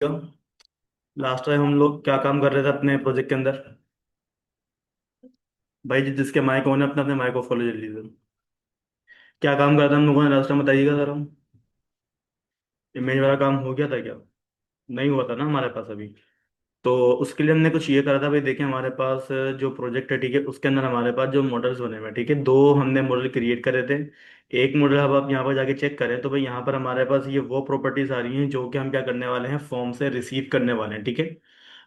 Last time हम लोग क्या काम कर रहे थे अपने प्रोजेक्ट के अंदर। भाई जिसके माइक ऑन है अपने अपने माइक ऑफ कर लो जल्दी से। क्या काम करता हम लोगों ने लास्ट टाइम बताइएगा सर। हम इमेज वाला काम हो गया था क्या? नहीं हुआ था ना हमारे पास अभी। तो उसके लिए हमने कुछ ये करा था भाई। देखिए हमारे पास जो प्रोजेक्ट है ठीक है, उसके अंदर हमारे पास जो मॉडल्स बने हुए हैं ठीक है, दो हमने मॉडल क्रिएट करे थे। एक मॉडल अब आप यहाँ पर जाके चेक करें तो भाई यहाँ पर हमारे पास ये वो प्रॉपर्टीज आ रही हैं जो कि हम क्या करने वाले हैं, फॉर्म से रिसीव करने वाले हैं ठीक है।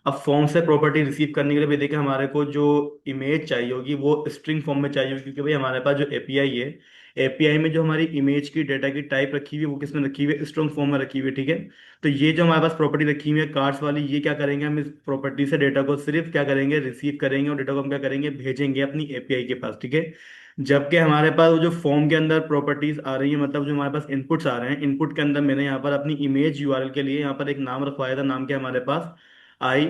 अब फॉर्म से प्रॉपर्टी रिसीव करने के लिए भी देखिए हमारे को जो इमेज चाहिए होगी वो स्ट्रिंग फॉर्म में चाहिए होगी, क्योंकि भाई हमारे पास जो एपीआई है, एपीआई में जो हमारी इमेज की डेटा की टाइप रखी हुई है वो किस में रखी हुई है, स्ट्रिंग फॉर्म में रखी हुई है ठीक है। तो ये जो हमारे पास प्रॉपर्टी रखी हुई है कार्ड्स वाली, ये क्या करेंगे, हम इस प्रॉपर्टी से डेटा को सिर्फ क्या करेंगे, रिसीव करेंगे और डेटा को हम क्या करेंगे, भेजेंगे अपनी एपीआई के पास ठीक है। जबकि हमारे पास वो जो फॉर्म के अंदर प्रॉपर्टीज आ रही है, मतलब जो हमारे पास इनपुट्स आ रहे हैं, इनपुट के अंदर मैंने यहाँ पर अपनी इमेज यूआरएल के लिए यहाँ पर एक नाम रखवाया था। नाम क्या है हमारे पास, आई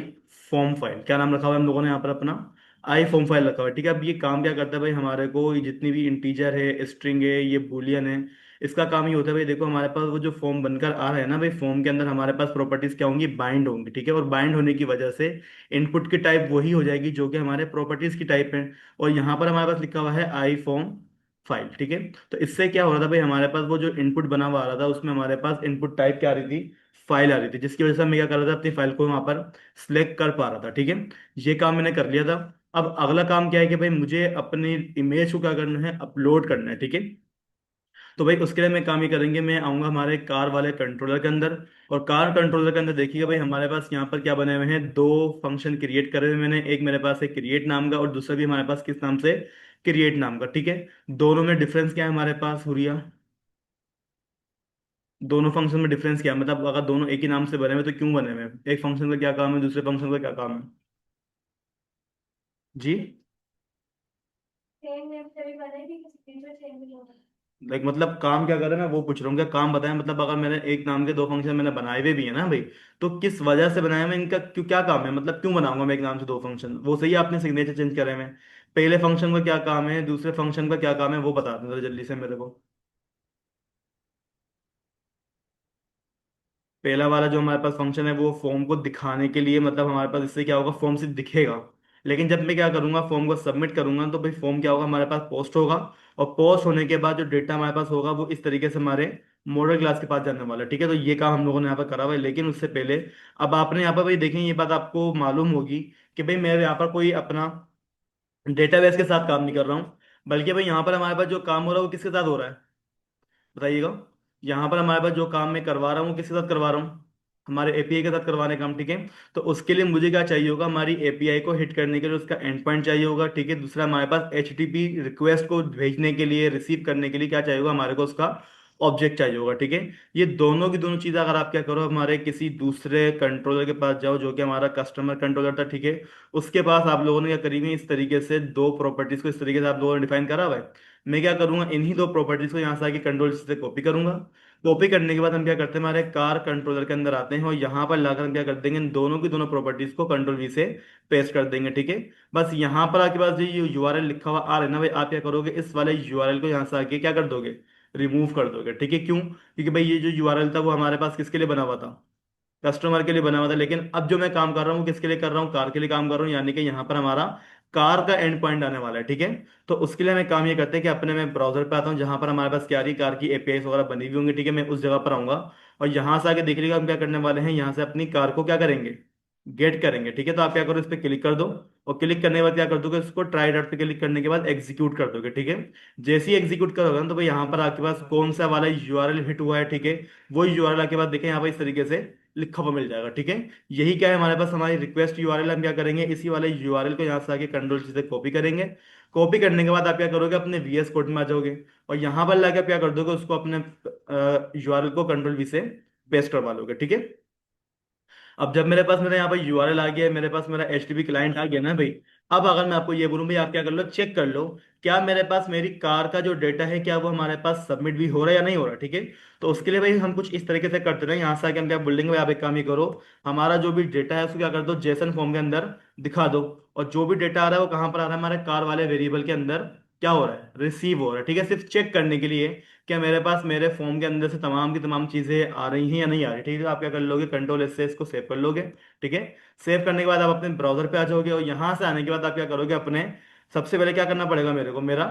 फॉर्म फाइल। क्या नाम रखा हुआ है हम लोगों ने यहाँ पर अपना, आई फॉर्म फाइल रखा हुआ है ठीक है। अब ये काम क्या करता है भाई, हमारे को ये जितनी भी इंटीजर है, स्ट्रिंग है, ये बूलियन है, इसका काम ये होता है भाई। देखो हमारे पास वो जो फॉर्म बनकर आ रहा है ना भाई, फॉर्म के अंदर हमारे पास प्रॉपर्टीज क्या होंगी, बाइंड होंगी ठीक है। और बाइंड होने की वजह से इनपुट की टाइप वही हो जाएगी जो कि हमारे प्रॉपर्टीज की टाइप है। और यहाँ पर हमारे पास लिखा हुआ है आई फॉर्म फाइल ठीक है। तो इससे क्या हो रहा था भाई, हमारे पास वो जो इनपुट बना हुआ आ रहा था उसमें हमारे पास इनपुट टाइप क्या आ रही थी, फाइल आ रही थी, जिसकी वजह से मैं क्या कर रहा था, अपनी फाइल को वहां पर सिलेक्ट कर पा रहा था ठीक है। ये काम मैंने कर लिया था। अब अगला काम क्या है कि भाई मुझे अपनी इमेज को क्या करना है, अपलोड करना है ठीक है। तो भाई उसके लिए मैं काम ये करेंगे, मैं आऊंगा हमारे कार वाले कंट्रोलर के अंदर। और कार कंट्रोलर के अंदर देखिएगा भाई हमारे पास यहाँ पर क्या बने हुए हैं, दो फंक्शन क्रिएट करे हुए मैंने। एक मेरे पास है क्रिएट नाम का और दूसरा भी हमारे पास किस नाम से, क्रिएट नाम का ठीक है। दोनों में डिफरेंस क्या है हमारे पास, हुरिया? दोनों फंक्शन में डिफरेंस क्या है, मतलब अगर दोनों एक ही नाम से बने हुए तो क्यों बने हुए हैं? एक फंक्शन का क्या काम है, दूसरे फंक्शन का क्या काम है जी? लाइक मतलब काम क्या कर रहे हैं, मैं वो पूछ रहा हूँ, क्या काम बताएं। मतलब अगर मैंने एक नाम के दो फंक्शन मैंने बनाए हुए भी है ना भाई, तो किस वजह से बनाए मैं, इनका क्यों, क्या काम है, मतलब क्यों बनाऊंगा मैं एक नाम से दो फंक्शन? वो सही है, आपने सिग्नेचर चेंज करे हैं। पहले फंक्शन का क्या काम है, दूसरे फंक्शन का क्या काम है, वो बता दें जरा जल्दी से मेरे को। पहला वाला जो हमारे पास फंक्शन है वो फॉर्म को दिखाने के लिए, मतलब हमारे पास इससे क्या होगा, फॉर्म सिर्फ दिखेगा। लेकिन जब मैं क्या करूंगा, फॉर्म को सबमिट करूंगा तो भाई फॉर्म क्या होगा, हमारे पास पोस्ट होगा। और पोस्ट होने के बाद जो डेटा हमारे पास होगा वो इस तरीके से हमारे मॉडल क्लास के पास जाने वाला है ठीक है। तो ये काम हम लोगों ने यहाँ पर करा हुआ है। लेकिन उससे पहले अब आपने यहाँ पर भाई देखें, ये बात आपको मालूम होगी कि भाई मैं यहाँ पर कोई अपना डेटाबेस के साथ काम नहीं कर रहा हूँ, बल्कि भाई यहाँ पर हमारे पास जो काम हो रहा है वो किसके साथ हो रहा है, बताइएगा। यहाँ पर हमारे पास जो काम मैं करवा रहा हूँ वो किसके साथ करवा रहा हूँ, हमारे एपीआई के साथ करवाने काम ठीक है। तो उसके लिए मुझे क्या चाहिए होगा, हमारी एपीआई को हिट करने के लिए उसका एंड पॉइंट चाहिए होगा ठीक है। दूसरा हमारे पास एचटीटीपी रिक्वेस्ट को भेजने के लिए, रिसीव करने के लिए क्या चाहिए होगा, हमारे को उसका ऑब्जेक्ट चाहिए होगा ठीक है। ये दोनों की दोनों चीज़ अगर आप क्या करो, हमारे किसी दूसरे कंट्रोलर के पास जाओ जो कि हमारा कस्टमर कंट्रोलर था ठीक है, उसके पास आप लोगों ने क्या करी हुई है, इस तरीके से दो प्रॉपर्टीज को इस तरीके से आप लोगों ने डिफाइन करा हुआ है। मैं क्या करूंगा, इन्हीं दो प्रॉपर्टीज को यहाँ से आके कंट्रोल से कॉपी करूंगा। कॉपी करने के बाद हम क्या करते हैं, हमारे कार कंट्रोलर के अंदर आते हैं और यहाँ पर लाकर हम क्या कर देंगे, इन दोनों की दोनों प्रॉपर्टीज को कंट्रोल वी से पेस्ट कर देंगे ठीक है। बस यहाँ पर आपके पास जो ये यूआरएल लिखा हुआ आ रहा है ना भाई, आप क्या करोगे, इस वाले यूआरएल को यहाँ से आके क्या कर दोगे, रिमूव कर दोगे ठीक है। क्यों? क्योंकि भाई ये जो यूआरएल था वो हमारे पास किसके लिए बना हुआ था, कस्टमर के लिए बना हुआ था। लेकिन अब जो मैं काम कर रहा हूँ वो किसके लिए कर रहा हूँ, कार के लिए काम कर रहा हूँ, यानी कि यहाँ पर हमारा कार का एंड पॉइंट आने वाला है ठीक है। तो उसके लिए हमें काम ये करते हैं कि अपने मैं ब्राउजर पे आता हूँ जहाँ पर हमारे पास क्या आ रही कार की एपीआई वगैरह बनी हुई होंगी ठीक है। मैं उस जगह पर आऊंगा और यहाँ से आके देख लीजिएगा हम क्या करने वाले हैं, यहाँ से अपनी कार को क्या करेंगे, गेट करेंगे ठीक है। तो आप क्या करो, इस पर क्लिक कर दो और क्लिक करने के बाद क्या कर दोगे, इसको ट्राई डॉट पे क्लिक करने के बाद एग्जीक्यूट कर दोगे ठीक है। जैसे ही एग्जीक्यूट करोगे ना तो भाई यहाँ पर आपके पास कौन सा वाला यूआरएल हिट हुआ है ठीक है, वो यूआरएल आपके पास देखें यहाँ पर इस तरीके से लिखा हुआ मिल जाएगा ठीक है। यही क्या है हमारे पास, हमारी रिक्वेस्ट यूआरएल, हम क्या करेंगे, इसी वाले यूआरएल को यहाँ से आके कंट्रोल से कॉपी करेंगे। कॉपी करने के बाद आप क्या करोगे, अपने वीएस कोड में आ जाओगे और यहाँ पर लाके आप क्या कर दोगे, उसको अपने यूआरएल को कंट्रोल वी से पेस्ट करवा लोगे ठीक है। अब जब मेरे पास मेरा यहाँ पर यूआरएल आ गया है, मेरे पास मेरा एचटीटीपी क्लाइंट आ गया ना भाई, अब अगर मैं आपको ये बोलूं भाई आप क्या कर लो, चेक कर लो क्या मेरे पास मेरी कार का जो डेटा है क्या वो हमारे पास सबमिट भी हो रहा है या नहीं हो रहा ठीक है। तो उसके लिए भाई हम कुछ इस तरीके से करते रहे, यहाँ से आके हम क्या बोलेंगे भाई, आप एक काम ही करो, हमारा जो भी डेटा है उसको क्या कर दो, जेसन फॉर्म के अंदर दिखा दो। और जो भी डेटा आ रहा है वो कहाँ पर आ रहा है, हमारे कार वाले वेरिएबल के अंदर क्या हो रहा है, रिसीव हो रहा है, ठीक है, सिर्फ चेक करने के लिए क्या मेरे पास मेरे फॉर्म के अंदर से तमाम की तमाम चीजें आ रही हैं या नहीं आ रही, ठीक है। आप क्या कर लोगे, कंट्रोल एस से इसको सेव कर लोगे, ठीक है। सेव करने के बाद आप अपने ब्राउजर पे आ जाओगे, और यहाँ से आने के बाद आप क्या करोगे, अपने सबसे पहले क्या करना पड़ेगा मेरे को, मेरा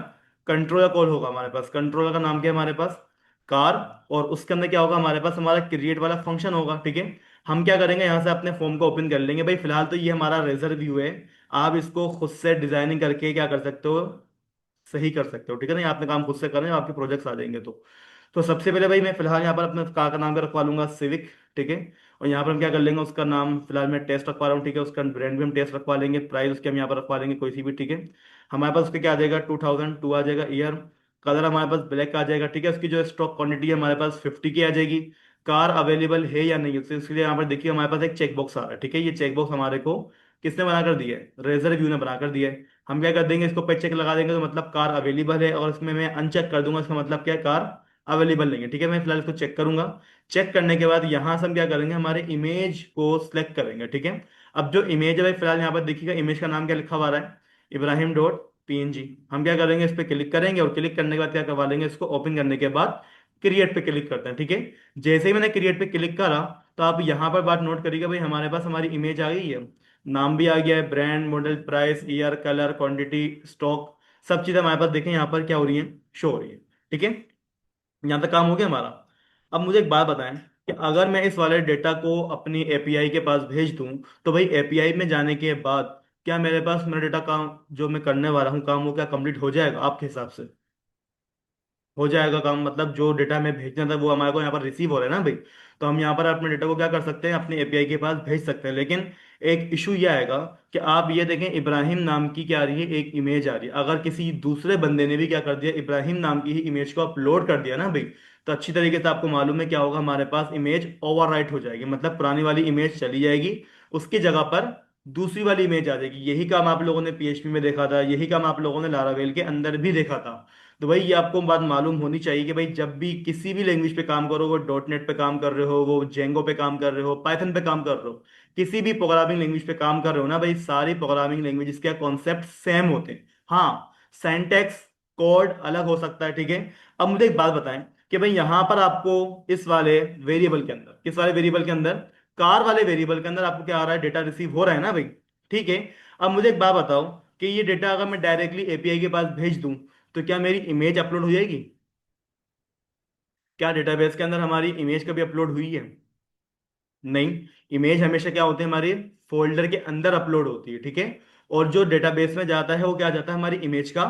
कंट्रोलर कॉल होगा हमारे पास, कंट्रोलर का नाम क्या है हमारे पास, कार। और उसके अंदर क्या होगा हमारे पास, हमारा क्रिएट वाला फंक्शन होगा, ठीक है। हम क्या करेंगे, यहाँ से अपने फॉर्म को ओपन कर लेंगे भाई, फिलहाल तो ये हमारा रेजर व्यू है। आप इसको खुद से डिजाइनिंग करके क्या कर सकते हो, सही कर सकते हो, ठीक है ना। ये आपने काम खुद से करें, आपके प्रोजेक्ट्स आ जाएंगे तो सबसे पहले भाई मैं फिलहाल यहाँ पर अपने कार का नाम क्या रखवा लूंगा, सिविक, ठीक है। और यहाँ पर हम क्या कर लेंगे, उसका नाम फिलहाल मैं टेस्ट रखवा रहा हूँ, ठीक है। उसका ब्रांड भी हम टेस्ट रखवा लेंगे, प्राइस उसके हम यहाँ पर रखवा लेंगे कोई सी भी, ठीक है। हमारे पास उसके क्या आ जाएगा, 2002 आ जाएगा ईयर। कलर हमारे पास ब्लैक आ जाएगा, ठीक है। उसकी जो स्टॉक क्वांटिटी है हमारे पास 50 की आ जाएगी। कार अवेलेबल है या नहीं, तो इसलिए यहाँ पर देखिए हमारे पास एक चेक बॉक्स आ रहा है, ठीक है। ये चेक बॉक्स हमारे को किसने बना कर दिया है, रेजर व्यू ने बना कर दिया है। हम क्या कर देंगे, इसको पे चेक लगा देंगे, तो मतलब कार अवेलेबल है, और इसमें मैं अनचेक कर दूंगा, इसका मतलब क्या है, कार अवेलेबल नहीं है, ठीक है। मैं फिलहाल इसको चेक करूंगा। चेक करने के बाद यहां से हम क्या करेंगे, हमारे इमेज को सिलेक्ट करेंगे, ठीक है। अब जो इमेज है भाई, फिलहाल यहाँ पर देखिएगा इमेज का नाम क्या लिखा हुआ आ रहा है, इब्राहिम डॉट PNG। हम क्या करेंगे, इस पर क्लिक करेंगे, और क्लिक करने के बाद क्या करवा लेंगे, इसको ओपन करने के बाद क्रिएट पे क्लिक करते हैं, ठीक है। जैसे ही मैंने क्रिएट पे क्लिक करा, तो आप यहाँ पर बात नोट करिएगा भाई, हमारे पास हमारी इमेज आ गई है, नाम भी आ गया है, brand, model, price, year, colour, quantity, stock, सब चीजें हमारे पास देखें यहाँ पर क्या हो रही है, शो हो रही है, ठीक है। यहाँ तक काम हो गया हमारा। अब मुझे एक बात बताएं कि अगर मैं इस वाले डेटा को अपनी API के पास भेज दूं, तो भाई API में जाने के बाद क्या मेरे पास मेरा डेटा काम, जो मैं करने वाला हूँ काम, वो क्या कंप्लीट हो जाएगा आपके हिसाब से, हो जाएगा काम, मतलब जो डेटा मैं भेजना था वो हमारे को यहाँ पर रिसीव हो रहा है ना भाई। तो हम यहाँ पर अपने डेटा को क्या कर सकते हैं, अपने API के पास भेज सकते हैं। लेकिन एक इशू ये आएगा कि आप ये देखें, इब्राहिम नाम की क्या आ रही है, एक इमेज आ रही है। अगर किसी दूसरे बंदे ने भी क्या कर दिया, इब्राहिम नाम की ही इमेज को अपलोड कर दिया ना भाई, तो अच्छी तरीके से आपको मालूम है क्या होगा, हमारे पास इमेज ओवरराइट हो जाएगी, मतलब पुरानी वाली इमेज चली जाएगी, उसकी जगह पर दूसरी वाली इमेज आ जाएगी। यही काम आप लोगों ने PHP में देखा था, यही काम आप लोगों ने लारावेल के अंदर भी देखा था। तो भाई ये आपको बात मालूम होनी चाहिए कि भाई जब भी किसी भी लैंग्वेज पे काम करो, वो .NET पे काम कर रहे हो, वो जेंगो पे काम कर रहे हो, पाइथन पे काम कर रहे हो, किसी भी प्रोग्रामिंग लैंग्वेज पे काम कर रहे हो ना भाई, सारी प्रोग्रामिंग लैंग्वेजेस के कॉन्सेप्ट सेम होते हैं। हाँ, सिंटैक्स, कोड अलग हो सकता है, ठीक है। अब मुझे एक बात बताएं कि भाई यहाँ पर आपको इस वाले वेरिएबल के अंदर, किस वाले वेरिएबल के अंदर, कार वाले वेरिएबल के अंदर आपको क्या आ रहा है, डेटा रिसीव हो रहा है ना भाई, ठीक है। अब मुझे एक बात बताओ कि ये डेटा अगर मैं डायरेक्टली API के पास भेज दूं, तो क्या मेरी इमेज अपलोड हो जाएगी, क्या डेटाबेस के अंदर हमारी इमेज कभी अपलोड हुई है, नहीं। इमेज हमेशा क्या होती है, हमारी फोल्डर के अंदर अपलोड होती है, ठीक है। और जो डेटाबेस में जाता है वो क्या जाता है, हमारी इमेज का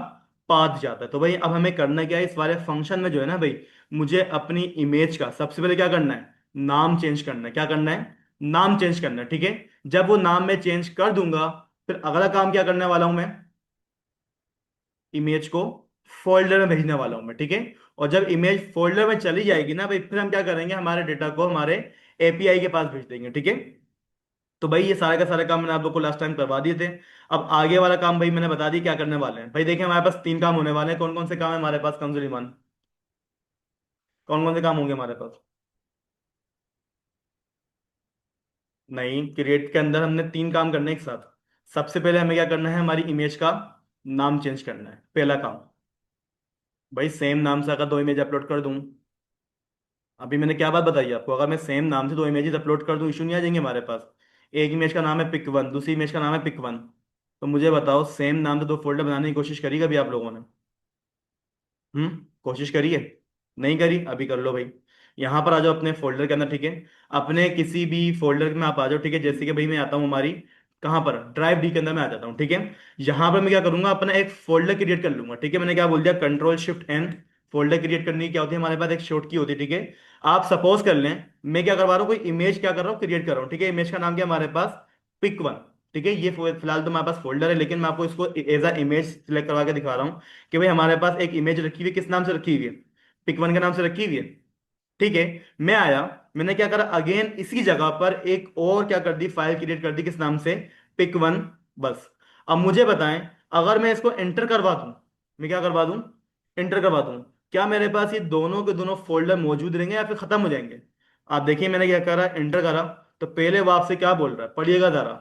पाथ जाता है। तो भाई अब हमें करना क्या है, इस वाले फंक्शन में जो है ना भाई, मुझे अपनी इमेज का सबसे पहले क्या करना है, नाम चेंज करना है, क्या करना है, नाम चेंज करना है, ठीक है। जब वो नाम मैं चेंज कर दूंगा, फिर अगला काम क्या करने वाला हूं मैं, इमेज को फोल्डर में भेजने वाला हूं मैं, ठीक है। और जब इमेज फोल्डर में चली जाएगी ना भाई, फिर हम क्या करेंगे, हमारे डेटा को हमारे API के पास भेज देंगे, ठीक है। तो भाई ये सारे का सारे काम मैंने आप लोग को लास्ट टाइम करवा दिए थे। अब आगे वाला काम भाई मैंने बता दी क्या करने वाले हैं। भाई देखिए हमारे पास 3 काम होने वाले हैं, कौन कौन से काम है हमारे पास, कंसुलेमान, कौन कौन से काम होंगे हमारे पास। नहीं, क्रिएट के अंदर हमने 3 काम करने एक साथ। सबसे पहले हमें क्या करना है, हमारी इमेज का नाम चेंज करना है, पहला काम। भाई सेम नाम से अगर 2 इमेज अपलोड कर दूं, अभी मैंने क्या बात बताई आपको, अगर मैं सेम नाम से 2 इमेजेस अपलोड कर दूं, इशू नहीं आ जाएंगे हमारे पास। एक इमेज का नाम है पिक 1, दूसरी इमेज का नाम है पिक 1। तो मुझे बताओ, सेम नाम से 2 फोल्डर बनाने की कोशिश करी कभी आप लोगों ने, कोशिश करिए, नहीं करी, अभी कर लो भाई। यहाँ पर आ जाओ अपने फोल्डर के अंदर, ठीक है। अपने किसी भी फोल्डर में आप आ जाओ, ठीक है। जैसे कि भाई मैं आता हूँ हमारी, कहाँ पर, ड्राइव डी के अंदर मैं आ जाता हूँ, ठीक है। यहाँ पर मैं क्या करूंगा, अपना एक फोल्डर क्रिएट कर लूंगा, ठीक है। मैंने क्या बोल दिया, Ctrl+Shift+N। फोल्डर क्रिएट करने की क्या होती है, हमारे पास एक शॉर्ट की होती है, ठीक है। आप सपोज कर लें, मैं क्या करवा रहा हूँ, कोई इमेज क्या कर रहा हूँ, क्रिएट कर रहा हूँ, ठीक है। इमेज का नाम क्या है हमारे पास, पिक 1, ठीक है। ये फिलहाल तो हमारे पास फोल्डर है, लेकिन मैं आपको इसको एज अ इमेज सिलेक्ट करवा के दिखा रहा हूँ कि भाई हमारे पास एक इमेज रखी हुई है, किस नाम से रखी हुई है, पिक 1 के नाम से रखी हुई है, ठीक है। मैं आया, मैंने क्या करा, अगेन इसी जगह पर एक और क्या कर दी, फाइल क्रिएट कर दी, किस नाम से, पिक 1। बस। अब मुझे बताएं, अगर मैं इसको एंटर करवा दूं, मैं क्या करवा दूं, एंटर करवा दूं, क्या मेरे पास ये दोनों के दोनों फोल्डर मौजूद रहेंगे या फिर खत्म हो जाएंगे। आप देखिए मैंने क्या करा, एंटर करा, तो पहले वो आपसे क्या बोल रहा है, पढ़िएगा जरा।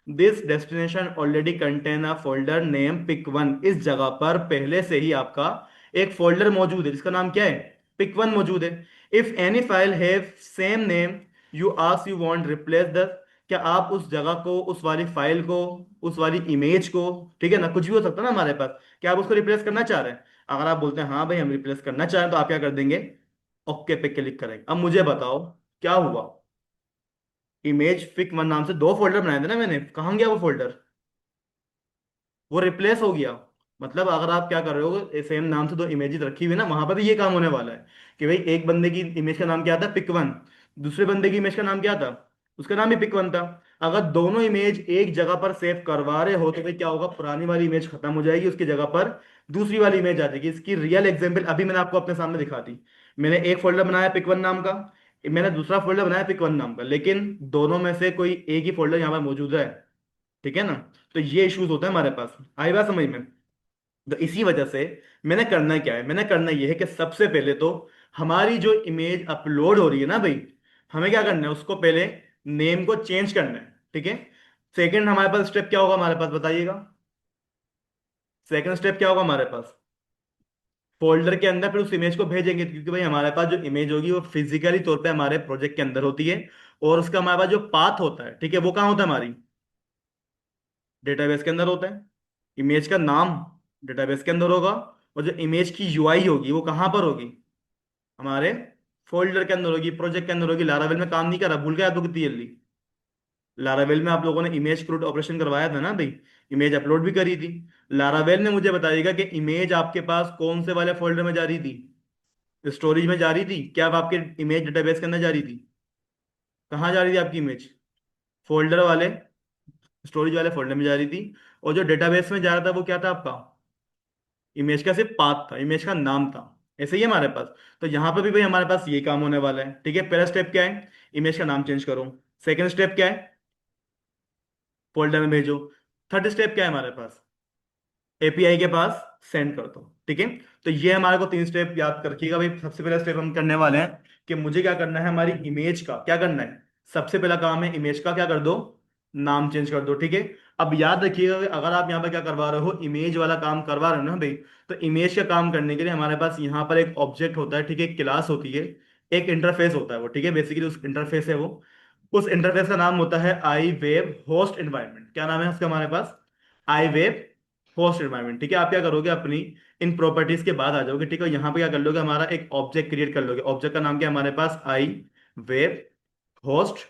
This destination already contain a folder name pick 1। इस जगह पर पहले से ही आपका एक फोल्डर मौजूद है जिसका नाम क्या है, पिक 1 मौजूद है। If any file have same name you ask you want replace the, क्या आप उस जगह को, उस वाली फाइल को, उस वाली इमेज को, ठीक है ना, कुछ भी हो सकता है ना हमारे पास, क्या आप उसको रिप्लेस करना चाह रहे हैं? अगर आप बोलते हैं हाँ भाई हम रिप्लेस करना चाह रहे हैं, तो आप क्या कर देंगे, ओके पे क्लिक करेंगे। अब मुझे बताओ क्या हुआ, इमेज पिक 1 नाम से दो फोल्डर बनाए थे ना मैंने, कहाँ गया वो फोल्डर? वो रिप्लेस हो गया। मतलब अगर आप क्या कर रहे हो, सेम नाम से दो इमेजेस रखी हुई ना, वहां पर भी ये काम होने वाला है कि भाई एक बंदे की इमेज का नाम क्या था, पिक 1, दूसरे बंदे की इमेज का नाम क्या था, उसका नाम भी पिक 1 था। अगर दोनों इमेज एक जगह पर सेव करवा रहे हो तो भाई क्या होगा, पुरानी वाली इमेज खत्म हो जाएगी, उसकी जगह पर दूसरी वाली इमेज आ जाएगी। इसकी रियल एग्जांपल अभी मैंने आपको अपने सामने दिखा दी। मैंने एक फोल्डर बनाया पिक 1 नाम का, मैंने दूसरा फोल्डर बनाया पिक 1 नाम का, लेकिन दोनों में से कोई एक ही फोल्डर यहाँ पर मौजूद है, ठीक है ना। तो ये इश्यूज होता है हमारे पास, आई बात समझ में? तो इसी वजह से मैंने करना क्या है, मैंने करना ये है कि सबसे पहले तो हमारी जो इमेज अपलोड हो रही है ना भाई, हमें क्या करना है, उसको पहले नेम को चेंज करना है, ठीक है। सेकंड हमारे पास स्टेप क्या होगा हमारे पास, बताइएगा। सेकंड स्टेप क्या होगा हमारे पास, फोल्डर के अंदर फिर उस इमेज को भेजेंगे, क्योंकि भाई हमारे पास जो इमेज होगी वो फिजिकली तौर पे हमारे प्रोजेक्ट के अंदर होती है, और उसका हमारे पास जो पाथ होता है, ठीक है, वो कहाँ होता है, हमारी डेटाबेस के अंदर होता है। इमेज का नाम डेटाबेस के अंदर होगा, और जो इमेज की यूआई होगी वो कहाँ पर होगी, हमारे फोल्डर के अंदर होगी, प्रोजेक्ट के अंदर होगी। लारावेल में काम नहीं करा, भूल गया तो कितनी जल्दी। लारावेल में आप लोगों ने इमेज क्रूड ऑपरेशन करवाया था ना भाई, इमेज अपलोड भी करी थी। लारावेल में मुझे बताइएगा कि इमेज आपके पास कौन से वाले फोल्डर में जा रही थी, स्टोरेज में जा रही थी क्या, अब आपके इमेज डेटाबेस के अंदर जा रही थी? कहाँ जा रही थी आपकी इमेज, फोल्डर वाले, स्टोरेज वाले फोल्डर में जा रही थी। और जो डेटाबेस में जा रहा था वो क्या था आपका, इमेज का सिर्फ पाथ था, इमेज का नाम था। ऐसे ही है हमारे पास। तो यहाँ पर भी भाई हमारे पास ये काम होने वाला है, ठीक है। पहला स्टेप क्या है, इमेज का नाम चेंज करो। सेकंड स्टेप क्या है, फोल्डर में भेजो। थर्ड स्टेप क्या है हमारे पास, एपीआई के पास सेंड कर दो, ठीक है। तो ये हमारे को तीन स्टेप याद रखिएगा भाई। सबसे पहला स्टेप हम करने वाले हैं कि मुझे क्या करना है, हमारी इमेज का क्या करना है, सबसे पहला काम है इमेज का क्या कर दो, नाम चेंज कर दो, ठीक है। अब याद रखिएगा कि अगर आप यहाँ पर क्या करवा रहे हो, इमेज वाला काम करवा रहे हो ना भाई, तो इमेज का काम करने के लिए हमारे पास यहाँ पर एक ऑब्जेक्ट होता है, ठीक है, एक क्लास होती है, एक इंटरफेस होता है वो, ठीक है, बेसिकली उस इंटरफेस है वो। उस इंटरफेस का नाम होता है आई वेब होस्ट एनवायरनमेंट। क्या नाम है उसका हमारे पास, आई वेब होस्ट एनवायरनमेंट, ठीक है। आप क्या करोगे, अपनी इन प्रॉपर्टीज के बाद आ जाओगे, ठीक है, यहाँ पे क्या कर लोगे, हमारा एक ऑब्जेक्ट क्रिएट कर लोगे। ऑब्जेक्ट का नाम क्या है हमारे पास, आई वेब होस्ट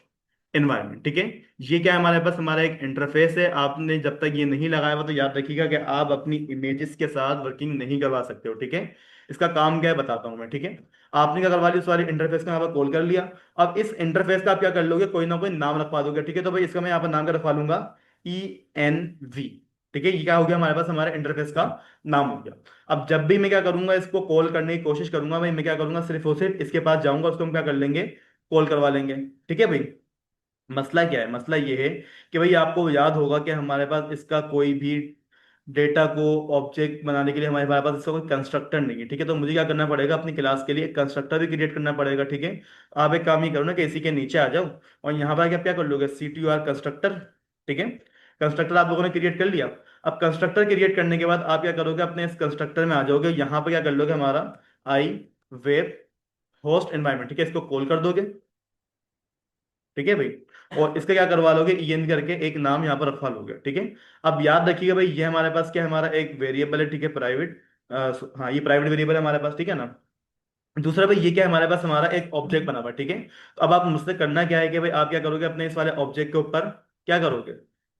एनवायरनमेंट, ठीक है। ये क्या है हमारे पास, हमारा एक इंटरफेस है। आपने जब तक ये नहीं लगाया हुआ तो याद रखिएगा कि आप अपनी इमेजेस के साथ वर्किंग नहीं करवा सकते हो, ठीक है। इसका काम क्या है बताता हूं मैं, ठीक है। आपने क्या करवा लिया, उस वाले इंटरफेस को यहाँ पर कॉल कर लिया। अब इस इंटरफेस का आप क्या कर लोगे, कोई ना कोई नाम रखवा दोगे, ठीक है। तो भाई इसका मैं यहाँ पर नाम क्या रखवा लूंगा, ENV, ठीक है। ये क्या हो गया हमारे पास, हमारे इंटरफेस का नाम हो गया। अब जब भी मैं क्या करूंगा, इसको कॉल करने की कोशिश करूंगा भाई, मैं क्या करूंगा, सिर्फ और सिर्फ इसके पास जाऊंगा, उसको हम क्या कर लेंगे, कॉल करवा लेंगे, ठीक है भाई। मसला क्या है, मसला ये है कि भाई आपको याद होगा कि हमारे पास इसका कोई भी डेटा को ऑब्जेक्ट बनाने के लिए हमारे पास इसका कोई कंस्ट्रक्टर नहीं है, ठीक है। तो मुझे क्या करना पड़ेगा, अपनी क्लास के लिए एक कंस्ट्रक्टर भी क्रिएट करना पड़ेगा, ठीक है। आप एक काम ही करो ना कि इसी के नीचे आ जाओ, और यहाँ पर आप क्या कर लोगे, CTUR कंस्ट्रक्टर, ठीक है। कंस्ट्रक्टर आप लोगों ने क्रिएट कर लिया। अब कंस्ट्रक्टर क्रिएट करने के बाद आप क्या करोगे, अपने इस कंस्ट्रक्टर में आ जाओगे, यहाँ पर क्या कर लोगे, हमारा आई वेब होस्ट एनवायरमेंट, ठीक है, इसको कॉल कर दोगे, ठीक है भाई। और इसका क्या करवा लोगे, EN करके एक नाम यहाँ पर रखवा लोगे, ठीक है। अब याद रखिएगा भाई, ये हमारे पास क्या है, हमारा एक वेरिएबल है, ठीक है, प्राइवेट। हाँ ये प्राइवेट वेरिएबल है हमारे पास, ठीक है ना। दूसरा भाई ये क्या है, हमारे पास हमारा एक ऑब्जेक्ट बना हुआ है, ठीक है। तो अब आप मुझसे करना क्या है कि भाई आप क्या करोगे, अपने इस वाले ऑब्जेक्ट के ऊपर क्या करोगे,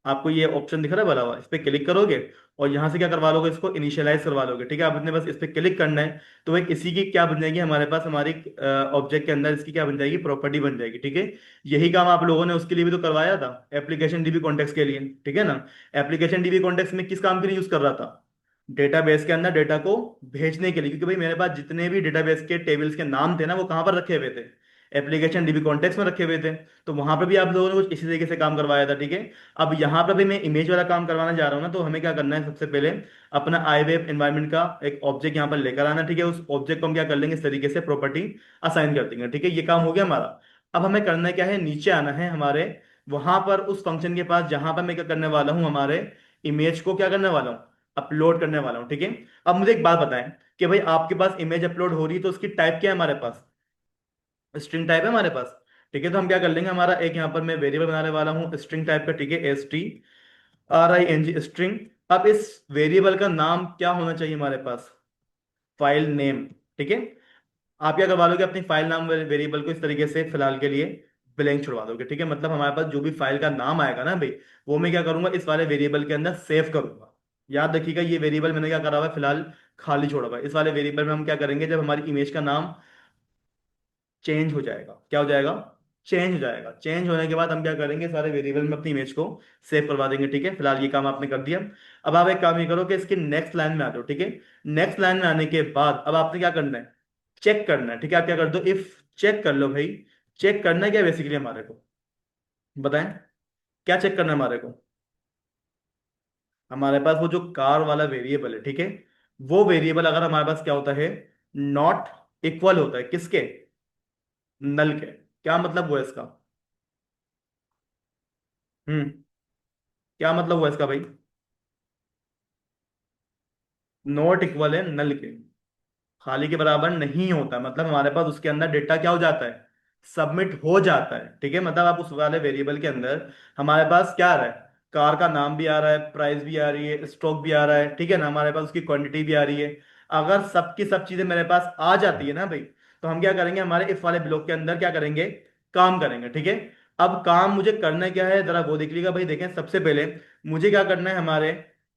आपको ये ऑप्शन दिख रहा है बना हुआ, इस पर क्लिक करोगे, और यहाँ से क्या करवा लोगे, इसको इनिशियलाइज करवा लोगे, ठीक है। आपने बस इस पर क्लिक करना है, तो भाई इसी की क्या बन जाएगी हमारे पास, हमारी ऑब्जेक्ट के अंदर इसकी क्या बन जाएगी, प्रॉपर्टी बन जाएगी, ठीक है। यही काम आप लोगों ने उसके लिए भी तो करवाया था, एप्लीकेशन डीबी कॉन्टेक्स्ट के लिए, ठीक है ना। एप्लीकेशन डीबी कॉन्टेक्स्ट में किस काम के लिए यूज कर रहा था, डेटाबेस के अंदर डेटा को भेजने के लिए, क्योंकि भाई मेरे पास जितने भी डेटाबेस के टेबल्स के नाम थे ना, वो कहाँ पर रखे हुए थे, एप्लीकेशन डीबी कॉन्टेक्स्ट में रखे हुए थे। तो वहां पे भी आप लोगों ने कुछ इसी तरीके से काम करवाया था, ठीक है। अब यहाँ पर भी मैं इमेज वाला काम करवाना जा रहा हूँ ना, तो हमें क्या करना है, सबसे पहले अपना आई वेब एनवायरनमेंट का एक ऑब्जेक्ट यहाँ पर लेकर आना, ठीक है। उस ऑब्जेक्ट को हम क्या कर लेंगे, इस तरीके से प्रॉपर्टी असाइन कर देंगे, ठीक है। ये काम हो गया हमारा। अब हमें करना क्या है, नीचे आना है हमारे वहां पर उस फंक्शन के पास जहां पर मैं क्या करने वाला हूँ, हमारे इमेज को क्या करने वाला हूँ, अपलोड करने वाला हूँ, ठीक है। अब मुझे एक बात बताएं कि भाई आपके पास इमेज अपलोड हो रही है तो उसकी टाइप क्या है हमारे पास, स्ट्रिंग टाइप है हमारे पास, ठीक है। तो हम क्या कर लेंगे, हमारा एक यहाँ पर मैं वेरिएबल बनाने वाला हूँ स्ट्रिंग टाइप का, ठीक है, STRING स्ट्रिंग। अब इस वेरिएबल का नाम क्या होना चाहिए हमारे पास, फाइल नेम, ठीक है। आप क्या करवा लोगे, अपनी फाइल नाम वेरिएबल को इस तरीके से फिलहाल के लिए ब्लैंक छुड़वा दोगे, ठीक है। मतलब हमारे पास जो भी फाइल का नाम आएगा ना भाई, वो मैं क्या करूंगा, इस वाले वेरिएबल के अंदर सेव करूंगा। याद रखिएगा ये वेरिएबल मैंने क्या करा हुआ है फिलहाल, खाली छोड़ा हुआ है। इस वाले वेरिएबल में हम क्या करेंगे, जब हमारी इमेज का नाम चेंज हो जाएगा, क्या हो जाएगा, चेंज हो जाएगा, चेंज होने के बाद हम क्या करेंगे, सारे वेरिएबल में अपनी इमेज को सेव करवा देंगे, ठीक है। फिलहाल ये काम आपने कर दिया। अब आप एक काम ये करो कि इसके नेक्स्ट लाइन में आ जाओ, ठीक है। नेक्स्ट लाइन में आने के बाद अब आपने क्या करना है, चेक करना है, ठीक है। आप क्या कर दो, इफ चेक कर लो भाई। चेक करना है क्या बेसिकली हमारे को, बताएं, क्या चेक करना है हमारे को। हमारे पास वो जो कार वाला वेरिएबल है, ठीक है, वो वेरिएबल अगर हमारे पास क्या होता है, नॉट इक्वल होता है किसके, नल के। क्या मतलब हुआ इसका, हम्म, क्या मतलब हुआ इसका भाई, नॉट इक्वल है नल के, खाली के बराबर नहीं होता, मतलब हमारे पास उसके अंदर डेटा क्या हो जाता है, सबमिट हो जाता है, ठीक है। मतलब आप उस वाले वेरिएबल के अंदर हमारे पास क्या आ रहा है, कार का नाम भी आ रहा है, प्राइस भी आ रही है, स्टॉक भी आ रहा है, ठीक है ना, हमारे पास उसकी क्वांटिटी भी आ रही है। अगर सबकी सब चीजें मेरे पास आ जाती है ना भाई, तो हम क्या करेंगे, हमारे इफ वाले ब्लॉक के अंदर क्या करेंगे, काम करेंगे, ठीक है। अब काम मुझे करना क्या है, जरा वो देख लीजिएगा भाई। देखें, सबसे पहले मुझे क्या करना है, हमारे